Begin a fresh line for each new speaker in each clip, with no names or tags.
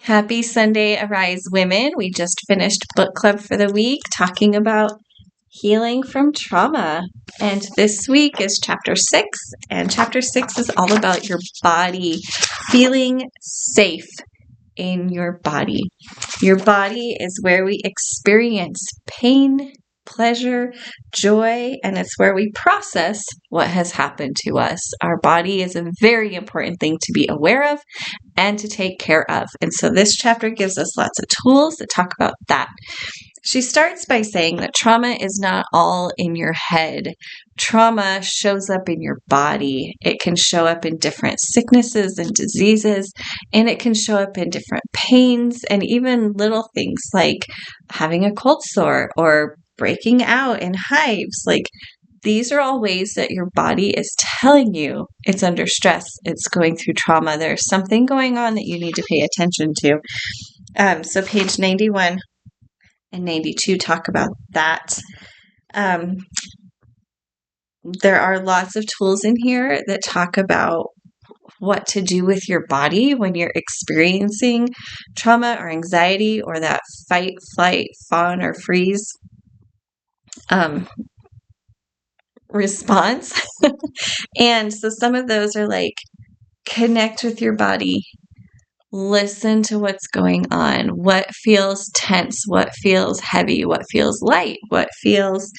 Happy Sunday, Arise Women. We just finished book club for the week talking about healing from trauma. And this week is chapter 6. And chapter 6 is all about your body, feeling safe in your body. Your body is where we experience pain, pleasure, joy, and it's where we process what has happened to us. Our body is a very important thing to be aware of and to take care of. And so this chapter gives us lots of tools to talk about that. She starts by saying that trauma is not all in your head. Trauma shows up in your body. It can show up in different sicknesses and diseases, and it can show up in different pains and even little things like having a cold sore or breaking out in hives. These are all ways that your body is telling you it's under stress, it's going through trauma. There's something going on that you need to pay attention to. So page 91 and 92 talk about that. There are lots of tools in here that talk about what to do with your body when you're experiencing trauma or anxiety or that fight, flight, fawn, or freeze response. And so some of those are like connect with your body, listen to what's going on, what feels tense, what feels heavy, what feels light, what feels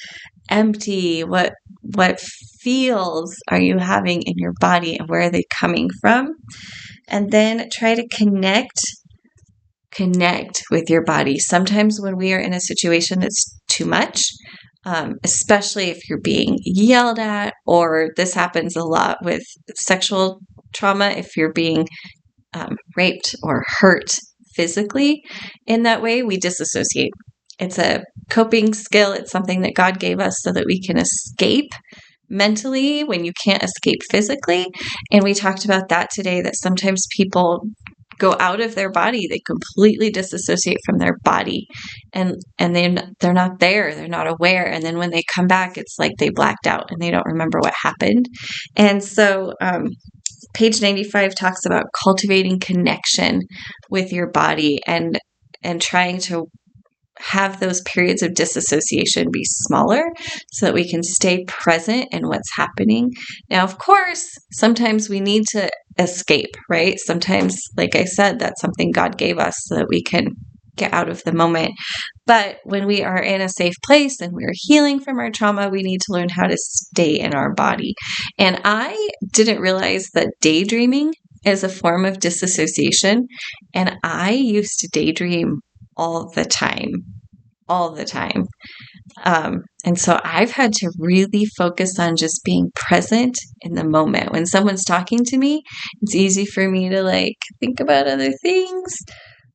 empty, what feels are you having in your body and where are they coming from? And then try to connect with your body. Sometimes when we are in a situation that's too much, especially if you're being yelled at, or this happens a lot with sexual trauma, if you're being raped or hurt physically in that way, we disassociate. It's a coping skill. It's something that God gave us so that we can escape mentally when you can't escape physically. And we talked about that today, that sometimes people go out of their body, they completely disassociate from their body, and they're not there, they're not aware, and then when they come back, it's like they blacked out and they don't remember what happened. And so page 95 talks about cultivating connection with your body and trying to have those periods of disassociation be smaller so that we can stay present in what's happening. Now, of course, sometimes we need to escape, right? Sometimes, like I said, that's something God gave us so that we can get out of the moment. But when we are in a safe place and we're healing from our trauma, we need to learn how to stay in our body. And I didn't realize that daydreaming is a form of disassociation. And I used to daydream all the time. And so I've had to really focus on just being present in the moment. When someone's talking to me, it's easy for me to think about other things.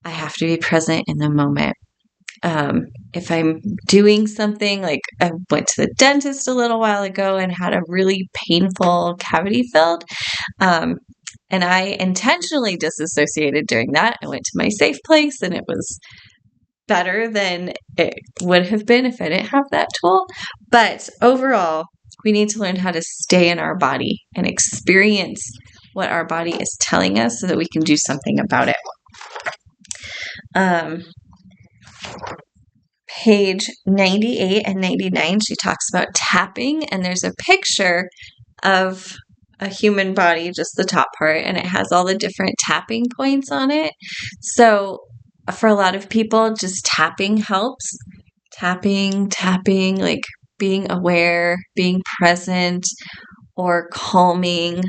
I have to be present in the moment. If I'm doing something, like I went to the dentist a little while ago and had a really painful cavity filled, and I intentionally disassociated during that. I went to my safe place and it was better than it would have been if I didn't have that tool. But overall, we need to learn how to stay in our body and experience what our body is telling us so that we can do something about it. Page 98 and 99, she talks about tapping, and there's a picture of a human body, just the top part, and it has all the different tapping points on it. So for a lot of people, just tapping helps. Tapping, like being aware, being present, or calming.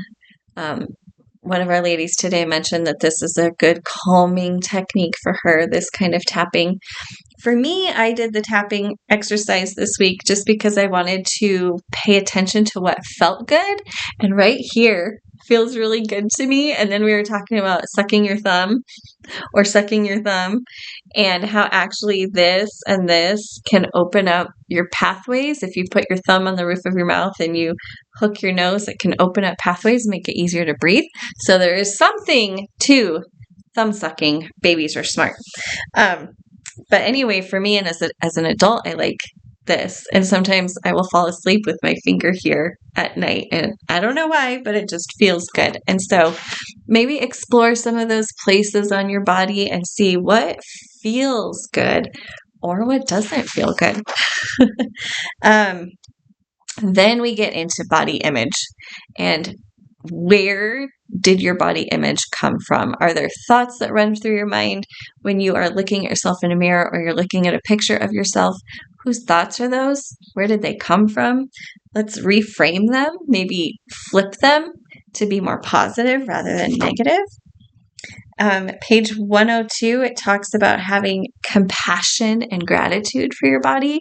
One of our ladies today mentioned that this is a good calming technique for her, this kind of tapping. For me, I did the tapping exercise this week just because I wanted to pay attention to what felt good. And right here feels really good to me. And then we were talking about sucking your thumb and how actually this and this can open up your pathways. If you put your thumb on the roof of your mouth and you hook your nose, it can open up pathways and make it easier to breathe. So there is something to thumb sucking. Babies are smart. But anyway, for me and as an adult, I like this. And sometimes I will fall asleep with my finger here at night. And I don't know why, but it just feels good. And so maybe explore some of those places on your body and see what feels good or what doesn't feel good. Then we get into body image. And where did your body image come from? Are there thoughts that run through your mind when you are looking at yourself in a mirror or you're looking at a picture of yourself? Whose thoughts are those? Where did they come from? Let's reframe them, maybe flip them to be more positive rather than negative. Page 102, it talks about having compassion and gratitude for your body.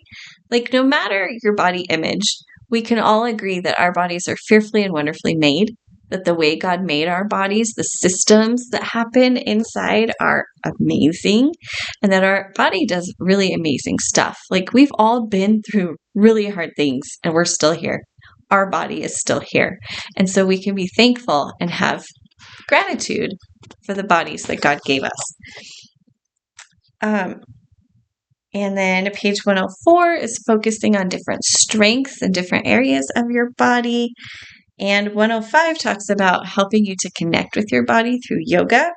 Like, no matter your body image, we can all agree that our bodies are fearfully and wonderfully made, that the way God made our bodies, the systems that happen inside are amazing, and that our body does really amazing stuff. Like, we've all been through really hard things and we're still here. Our body is still here. And so we can be thankful and have gratitude for the bodies that God gave us. And then page 104 is focusing on different strengths and different areas of your body. And 105 talks about helping you to connect with your body through yoga.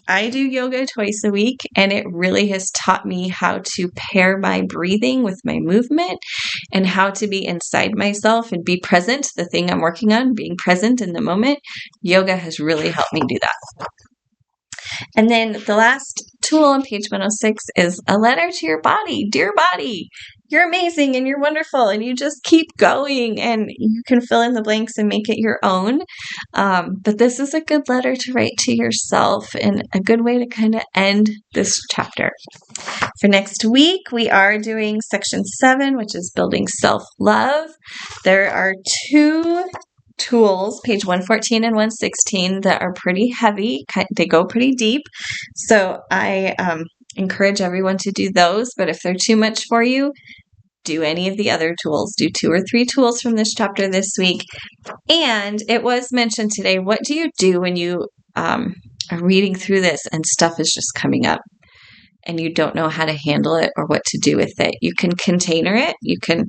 I do yoga twice a week, and it really has taught me how to pair my breathing with my movement and how to be inside myself and be present. The thing I'm working on, being present in the moment, yoga has really helped me do that. And then the last tool on page 106 is a letter to your body. Dear body, you're amazing and you're wonderful and you just keep going, and you can fill in the blanks and make it your own. But this is a good letter to write to yourself and a good way to kind of end this chapter. For next week, we are doing section 7, which is building self-love. There are 2 tools, page 114 and 116, that are pretty heavy. They go pretty deep. So I encourage everyone to do those. But if they're too much for you, do any of the other tools. Do 2 or 3 tools from this chapter this week. And it was mentioned today, what do you do when you are reading through this and stuff is just coming up and you don't know how to handle it or what to do with it? You can container it. You can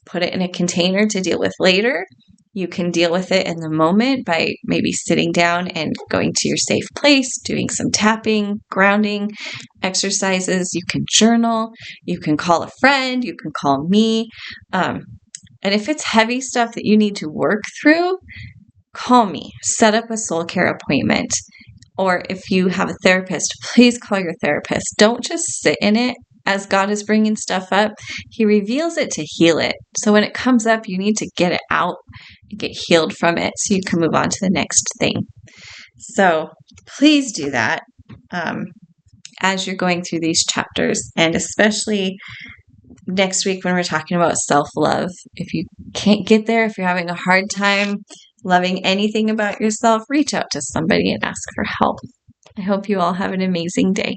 put it in a container to deal with later. You can deal with it in the moment by maybe sitting down and going to your safe place, doing some tapping, grounding exercises. You can journal. You can call a friend. You can call me. And if it's heavy stuff that you need to work through, call me. Set up a soul care appointment. Or if you have a therapist, please call your therapist. Don't just sit in it. As God is bringing stuff up, He reveals it to heal it. So when it comes up, you need to get it out and get healed from it so you can move on to the next thing. So please do that as you're going through these chapters, and especially next week when we're talking about self-love. If you can't get there, if you're having a hard time loving anything about yourself, reach out to somebody and ask for help. I hope you all have an amazing day.